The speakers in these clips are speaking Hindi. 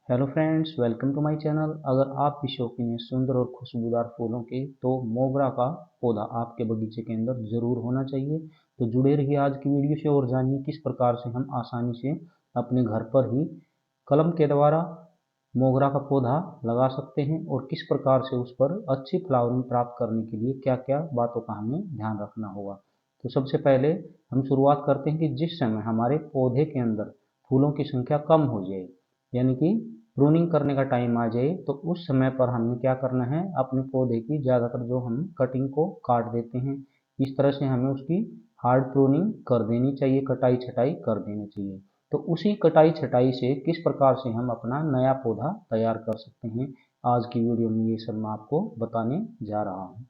Hello friends, welcome to my channel. अगर आप भी शौकीन हैं सुंदर और खुशबूदार फूलों के तो मोगरा का पौधा आपके बगीचे के अंदर ज़रूर होना चाहिए। तो जुड़े रहिए आज की वीडियो से और जानिए किस प्रकार से हम आसानी से अपने घर पर ही कलम के द्वारा मोगरा का पौधा लगा सकते हैं और किस प्रकार से उस पर अच्छी फ्लावरिंग प्राप्त करने के लिए क्या क्या बातों का हमें ध्यान रखना होगा। तो सबसे पहले हम शुरुआत करते हैं कि जिस समय हमारे पौधे के अंदर फूलों की संख्या कम हो जाए, यानी कि प्रूनिंग करने का टाइम आ जाए, तो उस समय पर हमें क्या करना है, अपने पौधे की ज़्यादातर जो हम कटिंग को काट देते हैं, इस तरह से हमें उसकी हार्ड प्रूनिंग कर देनी चाहिए, कटाई छटाई कर देनी चाहिए। तो उसी कटाई छटाई से किस प्रकार से हम अपना नया पौधा तैयार कर सकते हैं, आज की वीडियो में ये सब मैं आपको बताने जा रहा हूँ।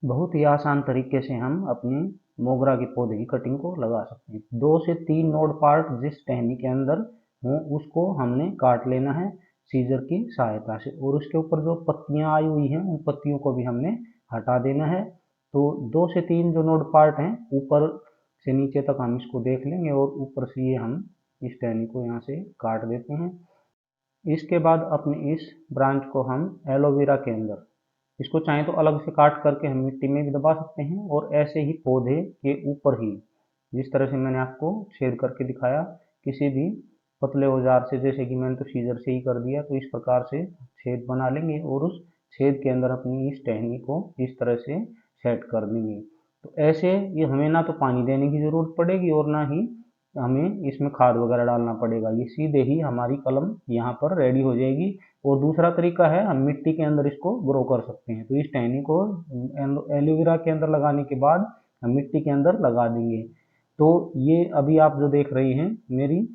बहुत ही आसान तरीके से हम अपने मोगरा के पौधे की कटिंग को लगा सकते हैं। 2 से 3 नोड पार्ट जिस टहनी के अंदर हो उसको हमने काट लेना है सीजर की सहायता से, और उसके ऊपर जो पत्तियां आई हुई हैं उन पत्तियों को भी हमने हटा देना है। तो 2 से 3 जो नोड पार्ट हैं ऊपर से नीचे तक हम इसको देख लेंगे, और ऊपर से ये हम इस टहनी को यहाँ से काट देते हैं। इसके बाद अपने इस ब्रांच को हम एलोवेरा के अंदर, इसको चाहें तो अलग से काट करके हम मिट्टी में भी दबा सकते हैं, और ऐसे ही पौधे के ऊपर ही जिस तरह से मैंने आपको छेद करके दिखाया, किसी भी पतले औजार से, जैसे कि मैंने तो सीजर से ही कर दिया, तो इस प्रकार से छेद बना लेंगे और उस छेद के अंदर अपनी इस टहनी को इस तरह से सेट कर देंगे। तो ऐसे ये हमें ना तो पानी देने की ज़रूरत पड़ेगी और ना ही हमें इसमें खाद वगैरह डालना पड़ेगा, ये सीधे ही हमारी कलम यहाँ पर रेडी हो जाएगी। और दूसरा तरीका है, हम मिट्टी के अंदर इसको ग्रो कर सकते हैं। तो इस टहनी को एलोवेरा के अंदर लगाने के बाद हम मिट्टी के अंदर लगा देंगे। तो ये अभी आप जो देख रही हैं मेरी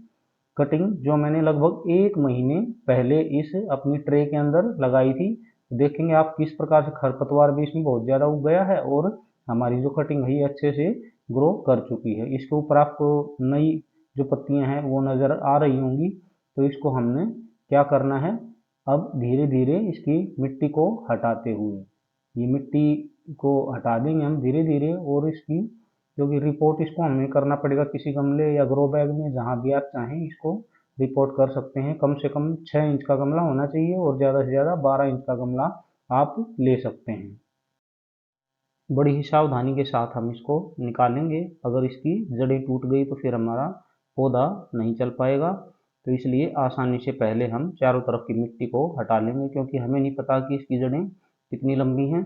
कटिंग, जो मैंने लगभग 1 महीने पहले इस अपनी ट्रे के अंदर लगाई थी, देखेंगे आप किस प्रकार से खरपतवार भी इसमें बहुत ज़्यादा उग गया है और हमारी जो कटिंग है ये अच्छे से ग्रो कर चुकी है। इसके ऊपर आपको नई जो पत्तियां हैं वो नज़र आ रही होंगी। तो इसको हमने क्या करना है, अब धीरे धीरे इसकी मिट्टी को हटाते हुए, ये मिट्टी को हटा देंगे हम धीरे धीरे, और इसकी क्योंकि रिपोर्ट इसको हमें करना पड़ेगा किसी गमले या ग्रो बैग में, जहाँ भी आप चाहें इसको रिपोर्ट कर सकते हैं। कम से कम 6 इंच का गमला होना चाहिए और ज़्यादा से ज़्यादा 12 इंच का गमला आप ले सकते हैं। बड़ी ही सावधानी के साथ हम इसको निकालेंगे, अगर इसकी जड़ें टूट गई तो फिर हमारा पौधा नहीं चल पाएगा। तो इसलिए आसानी से पहले हम चारों तरफ की मिट्टी को हटा लेंगे, क्योंकि हमें नहीं पता कि इसकी जड़ें कितनी लंबी हैं।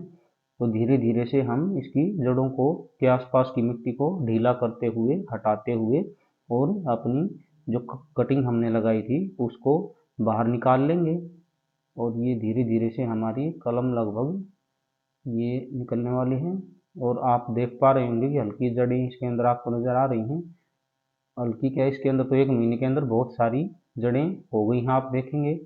तो धीरे धीरे से हम इसकी जड़ों को के आसपास की मिट्टी को ढीला करते हुए, हटाते हुए, और अपनी जो कटिंग हमने लगाई थी उसको बाहर निकाल लेंगे। और ये धीरे धीरे से हमारी कलम लगभग ये निकलने वाली हैं। और आप देख पा रहे होंगे कि हल्की जड़ें इसके अंदर आपको नज़र आ रही हैं। हल्की क्या है, इसके अंदर तो 1 महीने के अंदर बहुत सारी जड़ें हो गई हैं। आप देखेंगे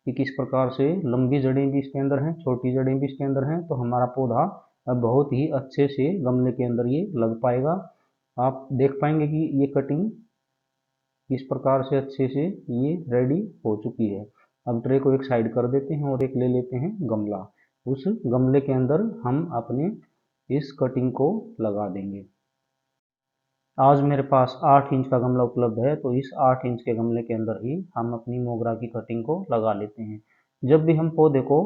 कि किस प्रकार से लंबी जड़ें भी इसके अंदर हैं, छोटी जड़ें भी इसके अंदर हैं। तो हमारा पौधा अब बहुत ही अच्छे से गमले के अंदर ये लग पाएगा। आप देख पाएंगे कि ये कटिंग इस प्रकार से अच्छे से ये रेडी हो चुकी है। अब ट्रे को एक साइड कर देते हैं और एक ले लेते हैं गमला। उस गमले के अंदर हम अपने इस कटिंग को लगा देंगे। आज मेरे पास 8 इंच का गमला उपलब्ध है, तो इस 8 इंच के गमले के अंदर ही हम अपनी मोगरा की कटिंग को लगा लेते हैं। जब भी हम पौधे को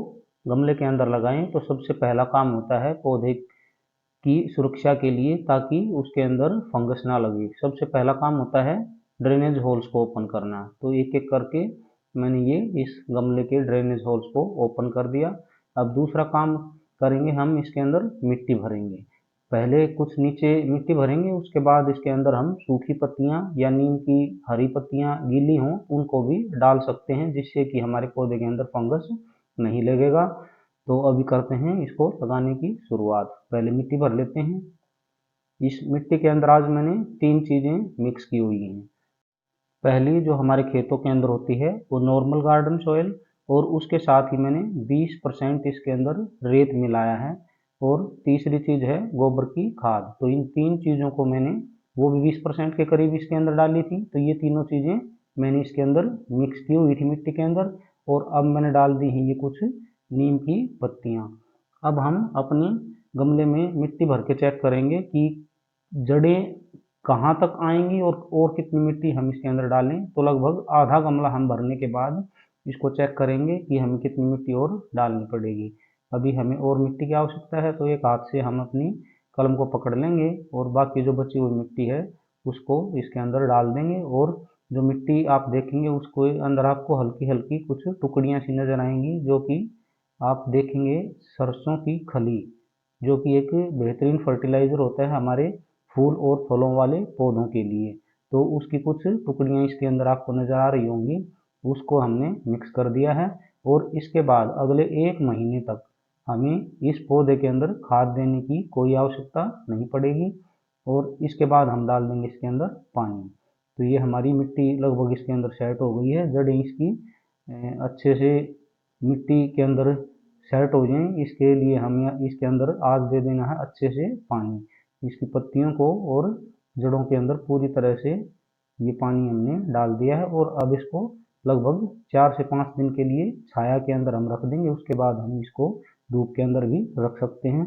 गमले के अंदर लगाएं तो सबसे पहला काम होता है पौधे की सुरक्षा के लिए, ताकि उसके अंदर फंगस ना लगे, सबसे पहला काम होता है ड्रेनेज होल्स को ओपन करना। तो एक एक करके मैंने ये इस गमले के ड्रेनेज होल्स को ओपन कर दिया। अब दूसरा काम करेंगे, हम इसके अंदर मिट्टी भरेंगे। पहले कुछ नीचे मिट्टी भरेंगे, उसके बाद इसके अंदर हम सूखी पत्तियां या नीम की हरी पत्तियां गीली हों उनको भी डाल सकते हैं, जिससे कि हमारे पौधे के अंदर फंगस नहीं लगेगा। तो अभी करते हैं इसको लगाने की शुरुआत। पहले मिट्टी भर लेते हैं। इस मिट्टी के अंदर आज मैंने 3 चीज़ें मिक्स की हुई हैं। पहली जो हमारे खेतों के अंदर होती है वो नॉर्मल गार्डन सॉइल, और उसके साथ ही मैंने 20% इसके अंदर रेत मिलाया है। और तीसरी चीज़ है गोबर की खाद। तो इन 3 चीज़ों को मैंने, वो भी 20% के करीब इसके अंदर डाली थी, तो ये तीनों चीज़ें मैंने इसके अंदर मिक्स की हुई थी मिट्टी के अंदर। और अब मैंने डाल दी हैं ये कुछ नीम की पत्तियाँ। अब हम अपने गमले में मिट्टी भर के चेक करेंगे कि जड़ें कहाँ तक आएंगी और कितनी मिट्टी हम इसके अंदर डालें। तो लगभग आधा गमला हम भरने के बाद इसको चेक करेंगे कि हमें कितनी मिट्टी और डालनी पड़ेगी। अभी हमें और मिट्टी की आवश्यकता है, तो एक हाथ से हम अपनी कलम को पकड़ लेंगे और बाकी जो बची हुई मिट्टी है उसको इसके अंदर डाल देंगे। और जो मिट्टी आप देखेंगे उसको अंदर आपको हल्की हल्की कुछ टुकड़ियाँ सी नजर आएंगी, जो कि आप देखेंगे सरसों की खली, जो कि एक बेहतरीन फर्टिलाइजर होता है हमारे फूल और फलों वाले पौधों के लिए। तो उसकी कुछ टुकड़ियाँ इसके अंदर आपको नजर आ रही होंगी, उसको हमने मिक्स कर दिया है। और इसके बाद अगले 1 महीने तक हमें इस पौधे के अंदर खाद देने की कोई आवश्यकता नहीं पड़ेगी। और इसके बाद हम डाल देंगे इसके अंदर पानी। तो ये हमारी मिट्टी लगभग इसके अंदर सेट हो गई है। जड़ें इसकी अच्छे से मिट्टी के अंदर सेट हो जाएं, इसके लिए हमें इसके अंदर आज दे देना है अच्छे से पानी। इसकी पत्तियों को और जड़ों के अंदर पूरी तरह से ये पानी हमने डाल दिया है। और अब इसको लगभग 4 से 5 दिन के लिए छाया के अंदर हम रख देंगे। उसके बाद हम इसको धूप के अंदर भी रख सकते हैं।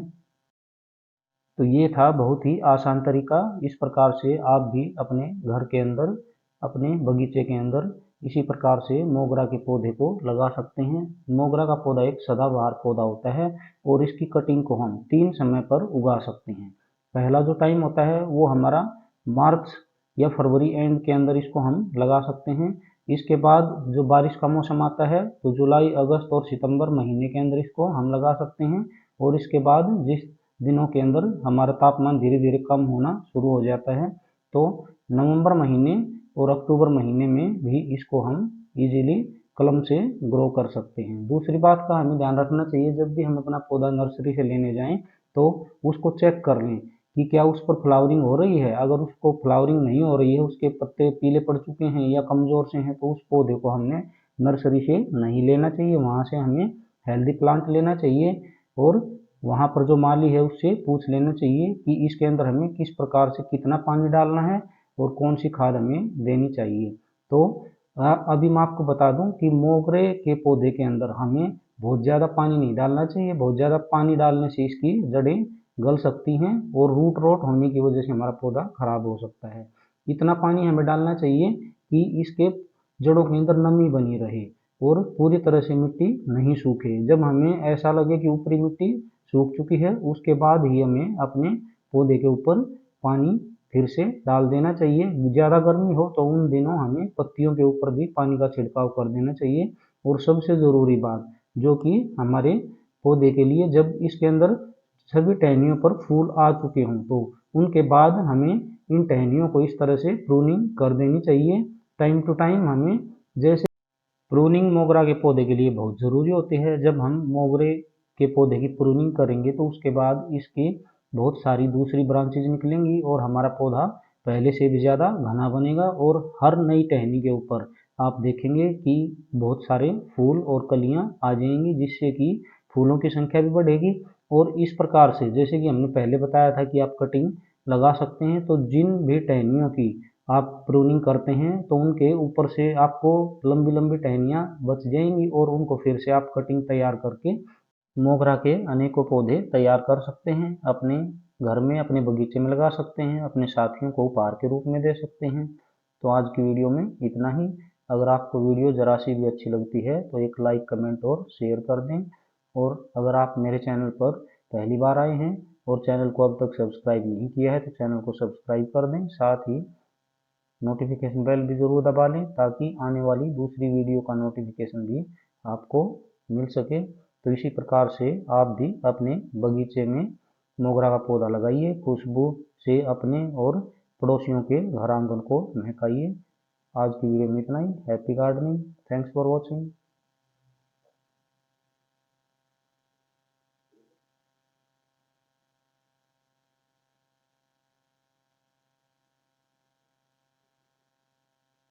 तो ये था बहुत ही आसान तरीका। इस प्रकार से आप भी अपने घर के अंदर, अपने बगीचे के अंदर इसी प्रकार से मोगरा के पौधे को लगा सकते हैं। मोगरा का पौधा एक सदाबहार पौधा होता है और इसकी कटिंग को हम 3 समय पर उगा सकते हैं। पहला जो टाइम होता है वो हमारा मार्च या फरवरी एंड के अंदर इसको हम लगा सकते हैं। इसके बाद जो बारिश का मौसम आता है तो जुलाई, अगस्त और सितंबर महीने के अंदर इसको हम लगा सकते हैं। और इसके बाद जिस दिनों के अंदर हमारा तापमान धीरे धीरे कम होना शुरू हो जाता है, तो नवंबर महीने और अक्टूबर महीने में भी इसको हम इजीली कलम से ग्रो कर सकते हैं। दूसरी बात का हमें ध्यान रखना चाहिए, जब भी हम अपना पौधा नर्सरी से लेने जाएं तो उसको चेक कर लें कि क्या उस पर फ्लावरिंग हो रही है। अगर उसको फ्लावरिंग नहीं हो रही है, उसके पत्ते पीले पड़ चुके हैं या कमजोर से हैं, तो उस पौधे को हमने नर्सरी से नहीं लेना चाहिए। वहां से हमें हेल्दी प्लांट लेना चाहिए और वहाँ पर जो माली है उससे पूछ लेना चाहिए कि इसके अंदर हमें किस प्रकार से कितना पानी डालना है और कौन सी खाद हमें देनी चाहिए। तो अभी मैं आपको बता दूं कि मोगरे के पौधे के अंदर हमें बहुत ज़्यादा पानी नहीं डालना चाहिए। बहुत ज़्यादा पानी डालने से इसकी जड़ें गल सकती हैं और रूट रोट होने की वजह से हमारा पौधा खराब हो सकता है। इतना पानी हमें डालना चाहिए कि इसके जड़ों के अंदर नमी बनी रहे और पूरी तरह से मिट्टी नहीं सूखे। जब हमें ऐसा लगे कि ऊपरी मिट्टी सूख चुकी है, उसके बाद ही हमें अपने पौधे के ऊपर पानी फिर से डाल देना चाहिए। ज़्यादा गर्मी हो तो उन दिनों हमें पत्तियों के ऊपर भी पानी का छिड़काव कर देना चाहिए। और सबसे ज़रूरी बात जो कि हमारे पौधे के लिए, जब इसके अंदर सभी टहनियों पर फूल आ चुके हों तो उनके बाद हमें इन टहनियों को इस तरह से प्रूनिंग कर देनी चाहिए टाइम टू टाइम। हमें जैसे प्रूनिंग मोगरा के पौधे के लिए बहुत ज़रूरी होती है। जब हम मोगरे के पौधे की प्रूनिंग करेंगे तो उसके बाद इसकी बहुत सारी दूसरी ब्रांचेज निकलेंगी और हमारा पौधा पहले से भी ज़्यादा घना बनेगा। और हर नई टहनी के ऊपर आप देखेंगे कि बहुत सारे फूल और कलियां आ जाएंगी, जिससे कि फूलों की संख्या भी बढ़ेगी। और इस प्रकार से जैसे कि हमने पहले बताया था कि आप कटिंग लगा सकते हैं, तो जिन भी टहनियों की आप प्रूनिंग करते हैं तो उनके ऊपर से आपको लंबी लंबी टहनियाँ बच जाएंगी और उनको फिर से आप कटिंग तैयार करके मोगरा के अनेकों पौधे तैयार कर सकते हैं। अपने घर में, अपने बगीचे में लगा सकते हैं, अपने साथियों को उपहार के रूप में दे सकते हैं। तो आज की वीडियो में इतना ही। अगर आपको वीडियो जरा सी भी अच्छी लगती है तो एक लाइक, कमेंट और शेयर कर दें। और अगर आप मेरे चैनल पर पहली बार आए हैं और चैनल को अब तक सब्सक्राइब नहीं किया है तो चैनल को सब्सक्राइब कर दें। साथ ही नोटिफिकेशन बेल भी ज़रूर दबा लें ताकि आने वाली दूसरी वीडियो का नोटिफिकेशन भी आपको मिल सके। तो इसी प्रकार से आप भी अपने बगीचे में मोगरा का पौधा लगाइए, खुशबू से अपने और पड़ोसियों के घर आंगन को महकाइए। आज की वीडियो में इतना ही। Happy gardening. Thanks for watching.